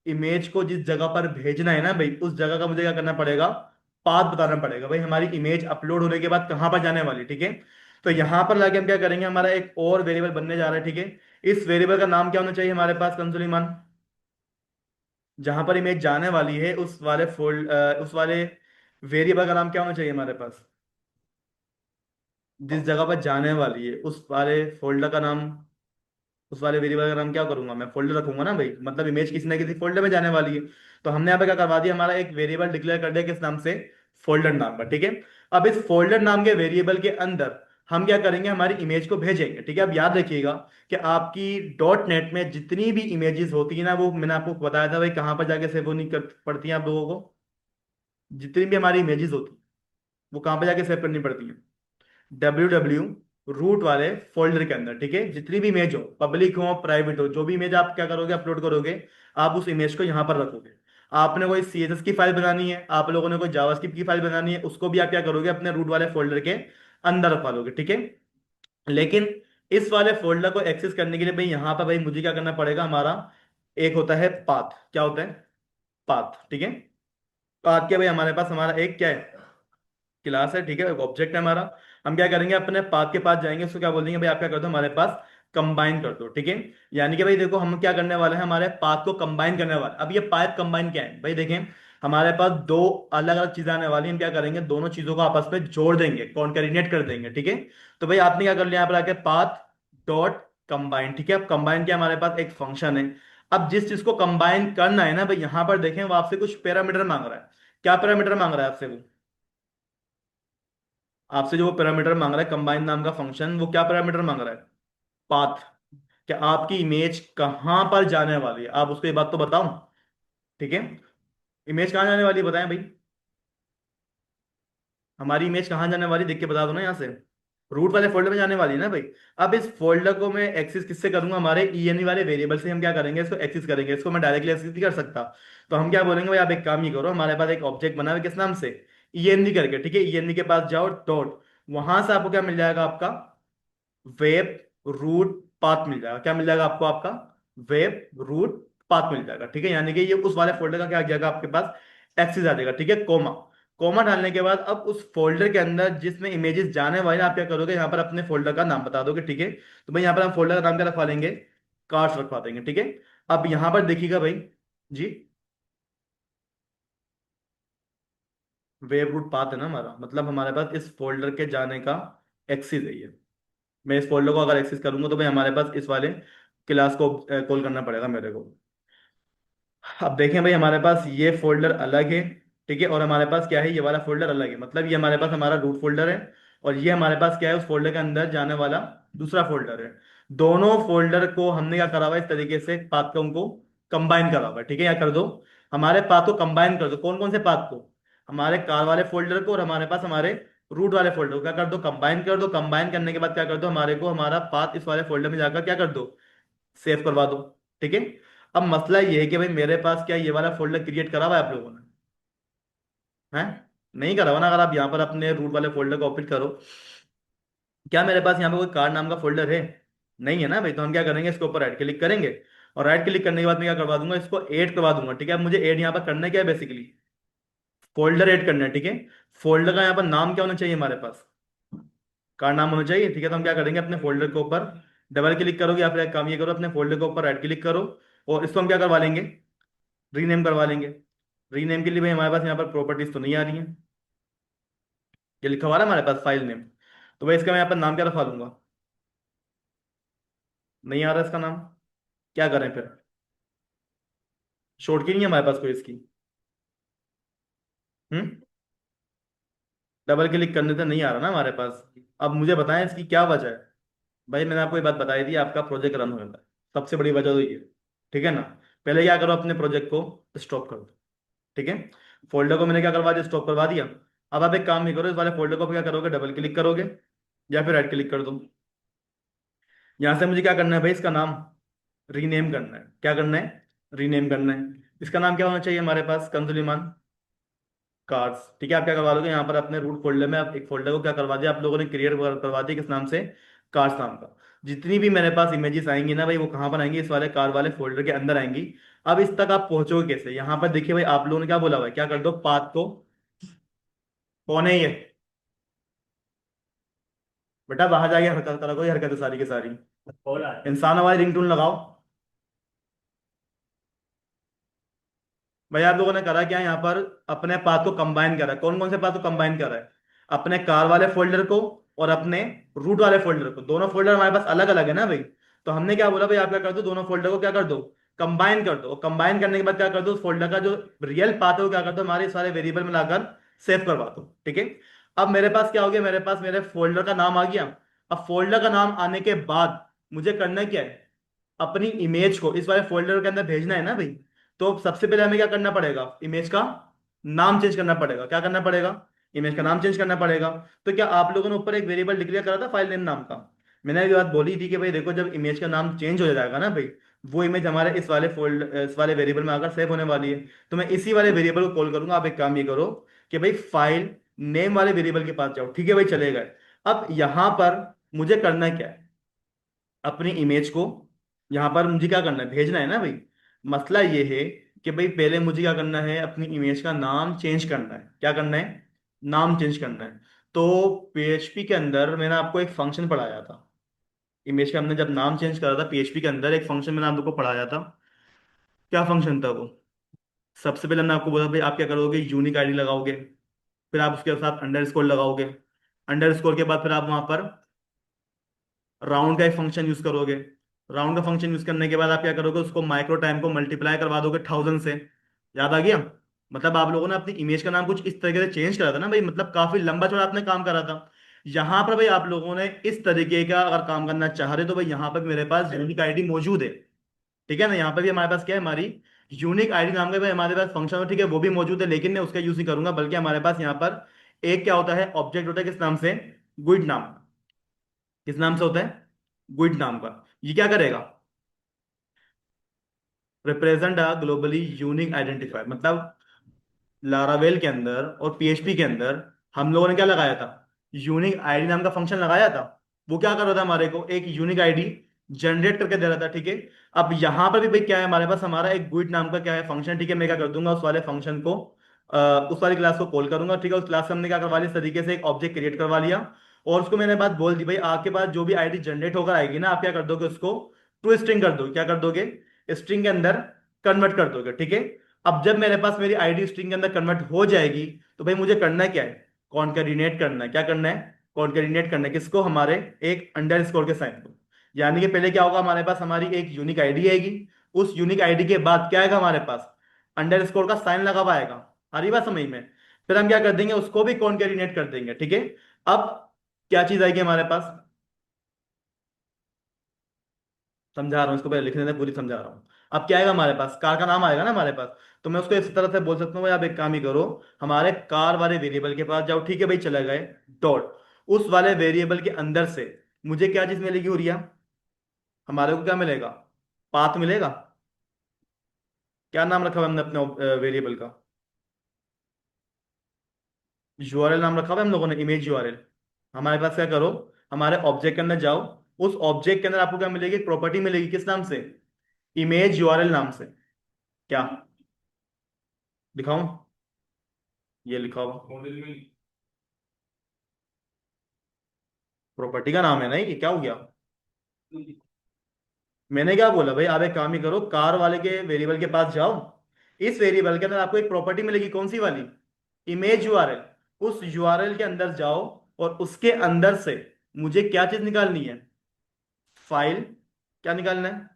इमेज को जिस जगह पर भेजना है ना भाई, उस जगह का मुझे क्या करना पड़ेगा, पाथ बताना पड़ेगा भाई। हमारी इमेज अपलोड होने के बाद कहां पर जाने वाली, ठीक है। तो यहां पर लाके हम क्या करेंगे, हमारा एक और वेरिएबल बनने जा रहा है, ठीक है। इस वेरिएबल का नाम क्या होना चाहिए हमारे पास, कंसोल, जहां पर इमेज जाने वाली है उस वाले उस वाले वेरिएबल का नाम क्या होना चाहिए हमारे पास, जिस जगह पर जाने वाली है उस वाले फोल्डर का नाम, उस वाले वेरिएबल का नाम क्या करूंगा मैं, फोल्डर रखूंगा ना भाई, मतलब इमेज किसी ना किसी फोल्डर में जाने वाली है। तो हमने यहाँ पे क्या करवा दिया, हमारा एक वेरिएबल डिक्लेयर कर दिया, किस नाम से, फोल्डर नाम पर, ठीक है। अब इस फोल्डर नाम के वेरिएबल के अंदर हम क्या करेंगे, हमारी इमेज को भेजेंगे, ठीक है। अब याद रखिएगा कि आपकी डॉट नेट में जितनी भी इमेजेस होती है ना, वो मैंने आपको बताया था भाई, कहाँ पर जाके सेव होनी पड़ती है आप लोगों को, जितनी भी हमारी इमेजेस होती है वो कहाँ पर जाके सेव करनी पड़ती है, WW रूट वाले फोल्डर के अंदर, ठीक है। जितनी भी इमेज हो, पब्लिक हो प्राइवेट हो, जो भी इमेज आप क्या करोगे, अपलोड करोगे, आप उस इमेज को यहां पर रखोगे। आपने कोई CSS की फाइल बनानी है, आप लोगों ने कोई जावास्क्रिप्ट की फाइल बनानी है, उसको भी आप क्या करोगे, अपने रूट वाले फोल्डर के अंदर रखवा लोगे, ठीक है। लेकिन इस वाले फोल्डर को एक्सेस करने के लिए भाई, यहां पर भाई मुझे क्या करना पड़ेगा, हमारा एक होता है पाथ, क्या होता है, पाथ, ठीक है। पाथ क्या भाई, हमारे पास हमारा एक क्या है, क्लास है, ठीक है, एक ऑब्जेक्ट है हमारा। हम क्या करेंगे, अपने पाथ के पास जाएंगे, उसको क्या बोल देंगे भाई, आप क्या कर दो हमारे पास कंबाइन कर दो, ठीक है। यानी कि भाई देखो, हम क्या करने वाले हैं, हमारे पाथ को कंबाइन करने वाले। अब ये पाथ कंबाइन क्या है भाई, देखें, हमारे पास दो अलग अलग चीजें आने वाली हैं। हम क्या करेंगे, दोनों चीजों को आपस में जोड़ देंगे, कॉन्कैटिनेट कर देंगे, ठीक है। तो भाई आपने क्या कर लिया, यहाँ पर आके पाथ डॉट कंबाइन, ठीक है। अब कंबाइन क्या, हमारे पास एक फंक्शन है। अब जिस चीज को कंबाइन करना है ना भाई, यहां पर देखें, वो आपसे कुछ पैरामीटर मांग रहा है। क्या पैरामीटर मांग रहा है आपसे वो, आपसे जो वो पैरामीटर मांग रहा है, कंबाइन नाम का फंक्शन, वो क्या पैरामीटर मांग रहा है, पाथ। क्या आपकी इमेज कहां पर जाने वाली है, आप उसको ये बात तो बताओ, ठीक है। इमेज कहां जाने वाली है बताएं भाई, हमारी इमेज कहां जाने वाली, देख के बता दो ना यहाँ से, रूट वाले फोल्डर में जाने वाली है ना भाई। अब इस फोल्डर को मैं एक्सेस किससे करूंगा, हमारे ENV वाले वेरिएबल से हम क्या करेंगे, इसको एक्सेस करेंगे। इसको मैं डायरेक्टली एक्सेस नहीं कर सकता। तो हम क्या बोलेंगे भाई, आप एक काम ही करो, हमारे पास एक ऑब्जेक्ट बना हुआ है, किस नाम से, ENV करके, ठीक है। ENV के पास जाओ, डॉट, वहां से आपको क्या मिल जाएगा, आपका वेब रूट पाथ मिल जाएगा। क्या मिल जाएगा आपको, आपका वेब रूट पाथ मिल जाएगा, ठीक है। यानी कि ये उस वाले फोल्डर का क्या आ जाएगा आपके पास, एक्सेस आ जाएगा, ठीक है। कोमा, कोमा डालने के बाद अब उस फोल्डर के अंदर जिसमें इमेजेस जाने वाले हैं, आप क्या करोगे, यहाँ पर अपने फोल्डर का नाम बता दोगे, ठीक है। तो भाई यहाँ पर हम फोल्डर का नाम क्या रखवा लेंगे, कार्ड्स रखवा देंगे, ठीक है। अब यहाँ पर देखिएगा भाई, जी, वेब रूट पाथ है ना हमारा, मतलब हमारे पास इस फोल्डर के जाने का एक्सेस है ये। मैं इस फोल्डर को अगर एक्सेस करूंगा तो भाई हमारे पास इस वाले क्लास को कॉल करना पड़ेगा मेरे को। अब देखें भाई, हमारे पास ये फोल्डर अलग है, ठीक है, और हमारे पास क्या है, ये वाला फोल्डर अलग है। मतलब ये हमारे पास हमारा रूट फोल्डर है, और ये हमारे पास क्या है, उस फोल्डर के अंदर जाने वाला दूसरा फोल्डर है। दोनों फोल्डर को हमने क्या करा हुआ है, इस तरीके से पाथ को उनको कंबाइन करा हुआ है, ठीक है। क्या कर दो, हमारे पाथ को कंबाइन कर दो। कौन कौन से पाथ को, हमारे कार वाले फोल्डर को और हमारे पास हमारे रूट वाले फोल्डर को क्या कर दो, कंबाइन कर दो। कंबाइन करने के बाद क्या कर दो, हमारे को हमारा पाथ इस वाले फोल्डर में जाकर क्या कर दो, सेव करवा दो, ठीक है। अब मसला ये है कि भाई मेरे पास क्या ये वाला फोल्डर क्रिएट करा हुआ है आप लोगों ने, है? नहीं करा हुआ ना। अगर आप यहाँ पर अपने रूट वाले फोल्डर को ओपन करो, क्या मेरे पास यहाँ पे कोई कार नाम का फोल्डर है? नहीं है ना भाई। तो हम क्या करेंगे, इसके ऊपर राइट क्लिक करेंगे और राइट क्लिक करने के बाद मैं क्या करवा दूंगा, इसको ऐड करवा दूंगा, ठीक है। अब मुझे ऐड यहाँ पर करना क्या है, बेसिकली फोल्डर ऐड करना है, ठीक है। फोल्डर का यहाँ पर नाम क्या होना चाहिए हमारे पास, कार नाम होना चाहिए, ठीक है। तो हम क्या करेंगे, अपने फोल्डर के ऊपर डबल क्लिक करोगे या फिर एक काम ये करो, अपने फोल्डर के ऊपर राइट क्लिक करो और इसको हम क्या करवा लेंगे, रीनेम करवा लेंगे। रीनेम के लिए भाई हमारे पास यहाँ पर प्रॉपर्टीज तो नहीं आ रही है, ये लिखा हुआ है हमारे पास फाइल नेम। तो भाई इसका मैं यहाँ पर नाम क्या रखवा लूंगा, नहीं आ रहा इसका नाम, क्या करें फिर? शॉर्ट की नहीं है हमारे पास कोई इसकी। हम्म। डबल क्लिक करने से नहीं आ रहा ना हमारे पास। अब मुझे बताएं इसकी क्या वजह है। भाई मैंने आपको ये बात बताई थी, आपका प्रोजेक्ट रन हो जाता है, सबसे बड़ी वजह तो ये है, ठीक है ना। पहले क्या करो, अपने प्रोजेक्ट को स्टॉप कर दो, ठीक है। फोल्डर को मैंने क्या करवा दिया, स्टॉप करवा दिया। अब आप एक काम नहीं करो, इस वाले फोल्डर को क्या करोगे, डबल क्लिक करोगे या फिर राइट क्लिक कर दो। यहां से मुझे क्या करना है भाई, इसका नाम रीनेम करना है। क्या करना है, रीनेम करना है। इसका नाम क्या होना चाहिए हमारे पास, कंसुलेमान कार्ड्स, ठीक है। आप क्या करवा लोगे, यहाँ पर अपने रूट फोल्डर में आप एक फोल्डर को क्या करवा दिया आप लोगों ने, क्रिएट करवा दिया, किस नाम से, कार्ड्स नाम का। जितनी भी मेरे पास इमेजेस आएंगी ना भाई, वो कहाँ पर आएंगी, इस वाले कार वाले फोल्डर के अंदर आएंगी। अब इस तक आप पहुंचोगे कैसे, यहाँ पर देखिए भाई, आप लोगों ने क्या बोला हुआ है, क्या कर दो, पाथ को, कौन है ये, बेटा बाहर जाके हरकत करो, कोई हरकत है सारी की सारी, इंसान हमारी रिंगटोन लगाओ। भाई आप लोगों ने करा क्या यहाँ पर, अपने पाथ को कंबाइन करा। कौन कौन से पाथ को कंबाइन करा है, अपने कार वाले फोल्डर को और अपने रूट वाले फोल्डर को। दोनों फोल्डर हमारे पास अलग अलग है ना भाई। तो हमने क्या बोला भाई, आप क्या कर दो, दोनों फोल्डर को क्या कर दो, कंबाइन कर दो। और कंबाइन करने के बाद क्या कर दो, उस फोल्डर का जो रियल पाथ है वो क्या कर दो, हमारे सारे वेरिएबल में लाकर सेव करवा दो, ठीक है। अब मेरे पास क्या हो गया, मेरे पास मेरे फोल्डर का नाम आ गया। अब फोल्डर का नाम आने के बाद मुझे करना क्या है, अपनी इमेज को इस वाले फोल्डर के अंदर भेजना है ना भाई। तो सबसे पहले हमें क्या करना पड़ेगा, इमेज का नाम चेंज करना पड़ेगा। क्या करना पड़ेगा, इमेज का नाम चेंज करना पड़ेगा। तो क्या आप लोगों ने ऊपर एक वेरिएबल डिक्लेयर करा था फाइल नेम नाम का, मैंने ये बात बोली थी कि भाई देखो, जब इमेज का नाम चेंज हो जाएगा ना भाई, वो इमेज हमारे इस वाले फोल्ड इस वाले वेरिएबल में आकर सेव होने वाली है। तो मैं इसी वाले वेरिएबल को कॉल करूंगा। आप एक काम ये करो कि भाई फाइल नेम वाले वेरिएबल के पास जाओ, ठीक है भाई, चलेगा। अब यहां पर मुझे करना क्या है, अपनी इमेज को यहां पर मुझे क्या करना है, भेजना है ना भाई। मसला ये है कि भाई पहले मुझे क्या करना है, अपनी इमेज का नाम चेंज करना है। क्या करना है, नाम चेंज करना है। तो पीएचपी के अंदर मैंने आपको एक फंक्शन पढ़ाया था, इमेज का हमने जब नाम चेंज करा था, पीएचपी के अंदर एक फंक्शन मैंने आप लोग को पढ़ाया था। क्या फंक्शन था वो, सबसे पहले मैंने आपको बोला भाई, आप क्या करोगे, यूनिक आईडी लगाओगे, फिर आप उसके साथ अंडरस्कोर लगाओगे। अंडरस्कोर के बाद फिर आप वहां पर राउंड का एक फंक्शन यूज करोगे। राउंड का फंक्शन यूज करने के बाद आप क्या करोगे, उसको माइक्रो टाइम को मल्टीप्लाई करवा दोगे 1000 से। याद आ गया। मतलब आप लोगों ने अपनी इमेज का नाम कुछ इस तरीके से चेंज करा था ना भाई, मतलब काफी लंबा चौड़ा आपने काम करा था। यहाँ पर भाई आप लोगों ने इस तरीके का अगर काम करना चाह रहे हो, तो भाई यहाँ पर मेरे पास यूनिक आईडी मौजूद है, ठीक है ना। यहाँ पे भी हमारे पास क्या है, हमारी यूनिक आईडी नाम का भाई हमारे पास फंक्शन है, ठीक है, वो भी मौजूद है, लेकिन मैं उसका यूज नहीं करूंगा। बल्कि हमारे पास यहाँ पर एक क्या होता है, ऑब्जेक्ट होता है, किस नाम से, गुइड नाम, किस नाम से होता है, गुइड नाम का। ये क्या करेगा, represent a globally unique identifier. मतलब लारावेल के अंदर और पीएचपी के अंदर हम लोगों ने क्या लगाया था, यूनिक आईडी नाम का फंक्शन लगाया था। वो क्या कर रहा था, हमारे को एक यूनिक आईडी जनरेट करके दे रहा था, ठीक है। अब यहां पर भी भाई क्या है, हमारे पास हमारा एक गुइड नाम का क्या है, फंक्शन, ठीक है। मैं क्या कर दूंगा, उस वाले फंक्शन को उस वाली क्लास को कॉल करूंगा, ठीक है। उस क्लास से हमने क्या करवा लिया, इस तरीके से एक ऑब्जेक्ट क्रिएट करवा लिया। और उसको मैंने बात बोल दी भाई, आपके पास जो भी आईडी जनरेट होकर आएगी ना, आप क्या कर दोगे, उसको टू स्ट्रिंग कर दो। क्या कर दोगे, स्ट्रिंग के अंदर कन्वर्ट कर दोगे, ठीक है। अब जब मेरे पास मेरी आईडी स्ट्रिंग के अंदर कन्वर्ट हो जाएगी, तो भाई मुझे करना क्या है, कॉन्कैटिनेट करना है। क्या करना है, कॉन्कैटिनेट करना है, किसको, हमारे एक अंडरस्कोर के साइन को। यानी कि पहले क्या होगा, हमारे पास हमारी एक यूनिक आईडी आएगी, उस यूनिक आईडी के बाद क्या आएगा हमारे पास, अंडरस्कोर का साइन लगा हुआ आएगा। आ रही बात समझ में। फिर हम क्या कर देंगे, उसको भी कॉन्कैटिनेट कर देंगे, ठीक है। अब क्या चीज आएगी हमारे पास, समझा रहा हूँ, इसको पहले लिखने दे, पूरी समझा रहा हूँ। अब क्या आएगा हमारे पास, कार का नाम आएगा ना हमारे पास। तो मैं उसको इस तरह से बोल सकता हूँ, भाई आप एक काम ही करो, हमारे कार वाले वेरिएबल के पास जाओ, ठीक है भाई, चले गए। डॉट, उस वाले वेरिएबल के अंदर से मुझे क्या चीज मिलेगी उरिया, हमारे को क्या मिलेगा, पाथ मिलेगा। क्या नाम रखा हुआ है हमने अपने वेरिएबल का, यूआरएल नाम रखा हुआ है हम लोगों ने, इमेज यूआरएल। हमारे पास क्या करो, हमारे ऑब्जेक्ट के अंदर जाओ, उस ऑब्जेक्ट के अंदर आपको क्या मिलेगी, प्रॉपर्टी मिलेगी, किस नाम से, इमेज यूआरएल नाम से। क्या दिखाऊं, ये लिखा हुआ प्रॉपर्टी का नाम है ना, ये क्या हो गया। मैंने क्या बोला भाई, आप एक काम ही करो, कार वाले के वेरिएबल के पास जाओ, इस वेरिएबल के अंदर आपको एक प्रॉपर्टी मिलेगी, कौन सी वाली, इमेज यूआरएल। उस यूआरएल के अंदर जाओ, और उसके अंदर से मुझे क्या चीज निकालनी है, फाइल। क्या निकालना है,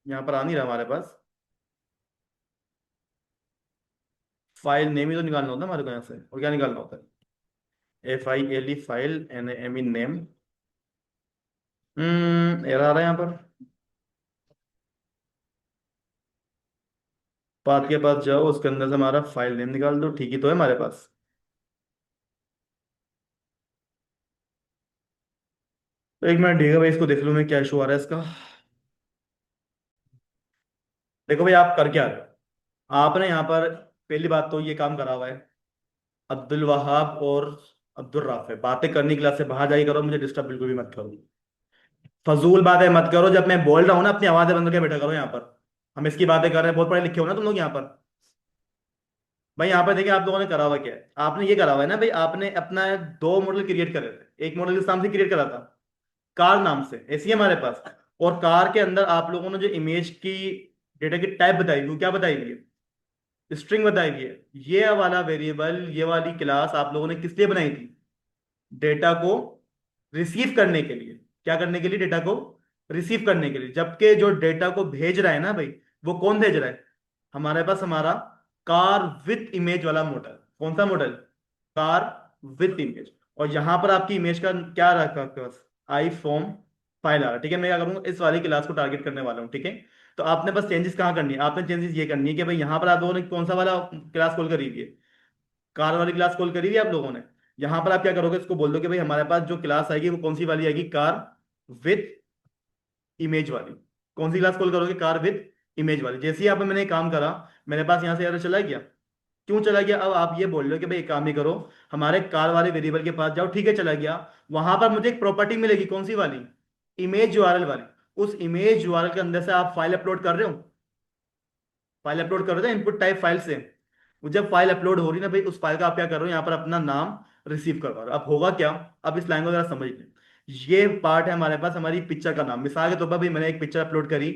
यहां पर आ नहीं रहा हमारे पास, फाइल नेम ही तो निकालना होता है हमारे को यहाँ से, और क्या निकालना होता है, FILE, file, NAME name. Error आ रहा है यहाँ पर। पाथ के पास जाओ, उसके अंदर से हमारा फाइल नेम निकाल दो, ठीक ही तो है हमारे पास। तो एक मिनट ठीक है भाई, इसको देख लूँ मैं, क्या इशू आ रहा है इसका। देखो भाई, आप कर क्या रहे हो, आपने यहाँ पर पहली बात तो ये काम करा हुआ है, अब्दुल वहाब और अब्दुल राफे बातें करने की क्लास से बाहर जाके करो, मुझे डिस्टर्ब बिल्कुल भी मत करो। फजूल बातें मत करो, जब मैं बोल रहा हूँ ना अपनी आवाजें बंद करके बैठा करो यहाँ पर। हम इसकी बातें कर रहे हैं, बहुत पढ़े लिखे हो ना तुम लोग यहाँ पर। भाई यहाँ पर देखिए, आप लोगों ने करा हुआ क्या है, आपने ये करा हुआ है ना भाई, आपने अपना दो मॉडल क्रिएट करे थे, एक मॉडल किस नाम से क्रिएट करा था, कार नाम से, ऐसी है हमारे पास। और कार के अंदर आप लोगों ने जो इमेज की डेटा की टाइप बताई हुई, वो क्या बताई हुई है, स्ट्रिंग बताई हुई है। ये वाला वेरिएबल, ये वाली क्लास आप लोगों ने किस लिए बनाई थी, डेटा को रिसीव करने के लिए। क्या करने के लिए, डेटा को रिसीव करने के लिए। जबकि जो डेटा को भेज रहा है ना भाई, वो कौन भेज रहा है, हमारे पास हमारा कार विथ इमेज वाला मॉडल। कौन सा मॉडल, कार विथ इमेज। और यहां पर आपकी इमेज का क्या रखा आपके पास, आई फॉर्म फाइल आ रहा है, ठीक है। मैं क्या करूंगा, इस वाली क्लास को टारगेट करने वाला हूँ, ठीक है। तो आपने बस चेंजेस कहाँ करनी है, आपने चेंजेस ये करनी है कि भाई यहाँ पर आप लोगों ने कौन सा वाला क्लास कॉल करी हुई है, कार वाली क्लास कॉल करी हुई है आप लोगों ने। यहां पर आप क्या करोगे, इसको बोल दो कि भाई हमारे पास जो क्लास आएगी वो कौन सी वाली आएगी, कार विथ इमेज वाली। कौन सी क्लास कॉल करोगे, कार विथ इमेज वाली। जैसे ही आप मैंने एक काम करा, मेरे पास यहां से एरर चला गया। क्यों चला गया, अब आप ये बोल रहे हो कि भाई एक काम ही करो, हमारे कार वाले वेरिएबल के पास जाओ, ठीक है चला गया। वहां पर मुझे एक प्रॉपर्टी मिलेगी, कौन सी वाली, इमेज यूआरएल वाली। उस इमेज यूआरएल के अंदर से आप फाइल अपलोड कर रहे हो, फाइल अपलोड कर रहे हो इनपुट टाइप फाइल से। वो जब फाइल अपलोड हो रही ना भाई, उस फाइल का आप क्या कर रहे हो, यहाँ पर अपना नाम रिसीव करवा रहे हो। अब होगा क्या, अब इस लाइन को जरा समझ लें। ये पार्ट है हमारे पास, हमारी पिक्चर का नाम। मिसाल के तौर पर भाई मैंने एक पिक्चर अपलोड करी,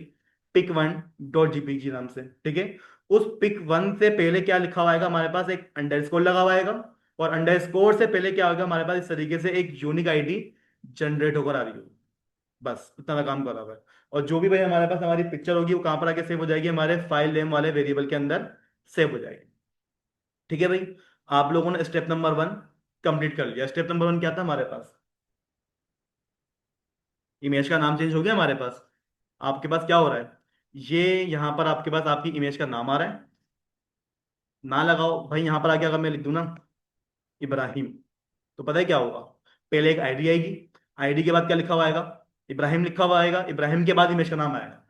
pic1.jpg नाम से, ठीक है। उस pic1 से पहले क्या लिखा हुआ आएगा हमारे पास, एक अंडरस्कोर लगा हुआ आएगा। और अंडरस्कोर से पहले क्या होगा हमारे पास, इस तरीके से एक यूनिक आईडी जनरेट होकर आ रही होगी। बस इतना का काम करा हुआ है। और जो भी भाई हमारे पास हमारी पिक्चर होगी, वो कहाँ पर आके सेव हो जाएगी, हमारे फाइल नेम वाले वेरिएबल के अंदर सेव हो जाएगी। ठीक है भाई, आप लोगों ने स्टेप नंबर 1 कंप्लीट कर लिया। स्टेप नंबर 1 क्या था हमारे पास, इमेज का नाम चेंज हो गया हमारे पास। आपके पास क्या हो रहा है, ये यहाँ पर आपके पास आपकी इमेज का नाम आ रहा है, ना लगाओ भाई, यहाँ पर आके अगर मैं लिख दूं ना, इब्राहिम, तो पता है क्या होगा, पहले एक आईडी आएगी, आईडी के बाद क्या लिखा हुआ आएगा, इब्राहिम लिखा हुआ आएगा, इब्राहिम के बाद इमेज का नाम आएगा।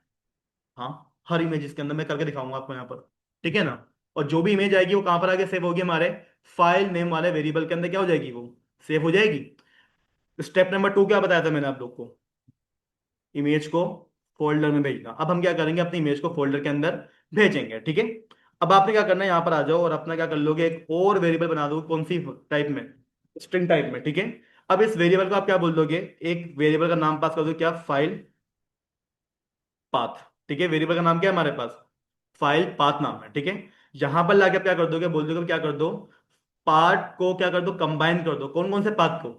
हाँ, हर इमेज इसके अंदर मैं करके दिखाऊंगा आपको यहाँ पर, ठीक है ना। और जो भी इमेज आएगी वो कहाँ पर आगे सेव होगी, हमारे फाइल नेम वाले वेरिएबल के अंदर क्या हो जाएगी, वो सेव हो जाएगी। स्टेप नंबर 2 क्या बताया था मैंने आप लोग को, इमेज को फोल्डर में भेजना। अब हम क्या करेंगे, अपनी इमेज को फोल्डर के अंदर भेजेंगे, ठीक है। अब आपने क्या करना है, यहाँ पर आ जाओ और अपना क्या कर लोगे, एक और वेरिएबल बना दो, कौन सी टाइप में, स्ट्रिंग टाइप में, ठीक है। अब इस वेरिएबल को आप क्या बोल दोगे, एक वेरिएबल का नाम पास कर दो, क्या, फाइल पाथ। ठीक है, वेरिएबल का नाम क्या है हमारे पास, फाइल पाथ नाम है, ठीक है। यहां पर लाके आप क्या कर दोगे, बोल दोगे क्या कर दो, पार्ट को क्या कर दो, कंबाइन कर दो। कौन कौन से पाथ को,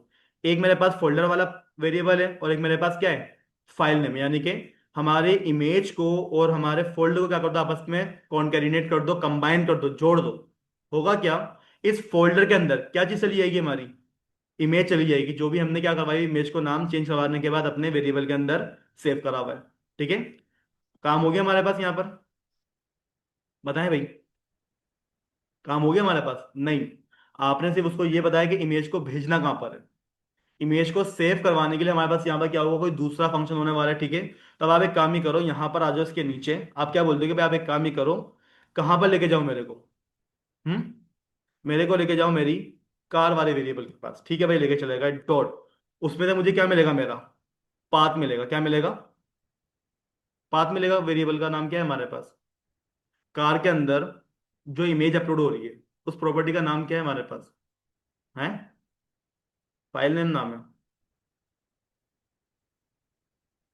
एक मेरे पास फोल्डर वाला वेरिएबल है, और एक मेरे पास क्या है, फाइल नेम, यानी कि हमारे इमेज को और हमारे फोल्डर को क्या कर दो, आपस में कॉन्कैटिनेट कर दो, कंबाइन कर दो, जोड़ दो। होगा क्या, इस फोल्डर के अंदर क्या चीज चली जाएगी हमारी, इमेज चली जाएगी, जो भी हमने क्या करवाई, इमेज को नाम चेंज करवाने के बाद अपने वेरिएबल के अंदर सेव करा हुआ है। ठीक है, काम हो गया हमारे पास यहाँ पर, बताएं भाई, काम हो गया हमारे पास? नहीं, आपने सिर्फ उसको ये बताया कि इमेज को भेजना कहाँ पर है। इमेज को सेव करवाने के लिए हमारे पास यहाँ पर क्या होगा, कोई दूसरा फंक्शन होने वाला है। ठीक है, तब आप एक काम ही करो, यहाँ पर आ जाओ, इसके नीचे आप क्या बोलते हो कि भाई आप एक काम ही करो, कहाँ पर लेके जाओ मेरे को? हम्म, मेरे को लेके जाओ मेरी कार वाले वेरिएबल के पास। ठीक है भाई, लेके चलेगा डॉट, उसमें से मुझे क्या मिलेगा, मेरा पाथ मिलेगा। क्या मिलेगा? पाथ मिलेगा। वेरिएबल का नाम क्या है हमारे पास? कार के अंदर जो इमेज अपलोड हो रही है, उस प्रॉपर्टी का नाम क्या है हमारे पास? है, फाइल नेम नाम है,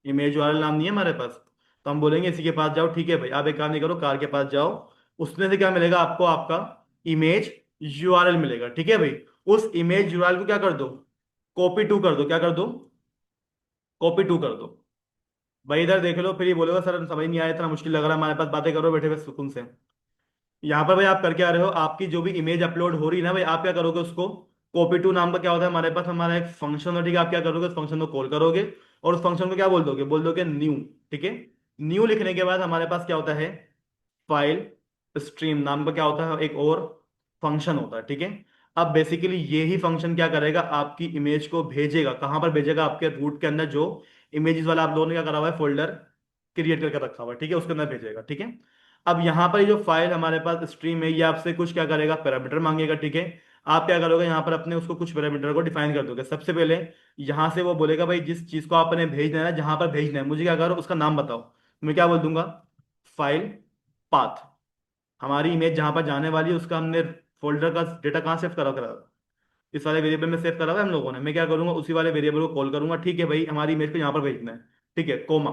इमेज वाला नाम नहीं है हमारे पास। तो हम बोलेंगे इसी के पास जाओ। ठीक है भाई, आप एक काम नहीं करो, कार के पास जाओ, उसमें से क्या मिलेगा आपको, आपका इमेज यूआरएल मिलेगा। ठीक है भाई, उस इमेज यूआरएल को क्या कर दो, कॉपी टू कर दो। क्या कर दो? कॉपी टू कर दो। भाई इधर देख लो, फिर ये बोलेगा सर समझ नहीं आया, इतना मुश्किल लग रहा है, हमारे पास बातें करो बैठे हुए सुकून से। यहाँ पर भाई आप करके आ रहे हो, आपकी जो भी इमेज अपलोड हो रही है ना भाई, आप क्या करोगे उसको, कॉपी टू नाम का क्या होता है हमारे पास, हमारा एक फंक्शन है। ठीक है, आप क्या करोगे, उस फंक्शन को कॉल करोगे और उस फंक्शन को क्या बोल दोगे न्यू। ठीक है, न्यू लिखने के बाद हमारे पास क्या होता है, फाइल स्ट्रीम नाम का क्या होता है, एक और फंक्शन होता है। ठीक है, अब बेसिकली ये ही फंक्शन क्या करेगा, आपकी इमेज को भेजेगा। कहां पर भेजेगा? आपके रूट के अंदर जो इमेजेस वाला आप लोगों ने क्या करा हुआ है, फोल्डर क्रिएट करके रखा हुआ है। ठीक है, उसके अंदर भेजेगा। ठीक है, अब यहाँ पर ये जो फाइल हमारे पास स्ट्रीम है, ये आपसे कुछ क्या करेगा, पैरामीटर मांगेगा। ठीक है, आप क्या करोगे, यहाँ पर अपने उसको कुछ पैरामीटर को डिफाइन कर दोगे। सबसे पहले यहाँ से वो बोलेगा भाई जिस चीज को आपने भेजना है ना, जहां पर भेजना है, मुझे क्या करो, उसका नाम बताओ। मैं क्या बोल दूंगा, फाइल पाथ। हमारी इमेज जहां पर जाने वाली है, उसका हमने फोल्डर का डेटा कहाँ सेव करा करा इस वाले वेरिएबल में सेव करा हुआ है हम लोगों ने। मैं क्या करूंगा, उसी वाले वेरिएबल को कॉल करूंगा। ठीक है भाई, हमारी इमेज को यहाँ पर भेजना है। ठीक है, कोमा,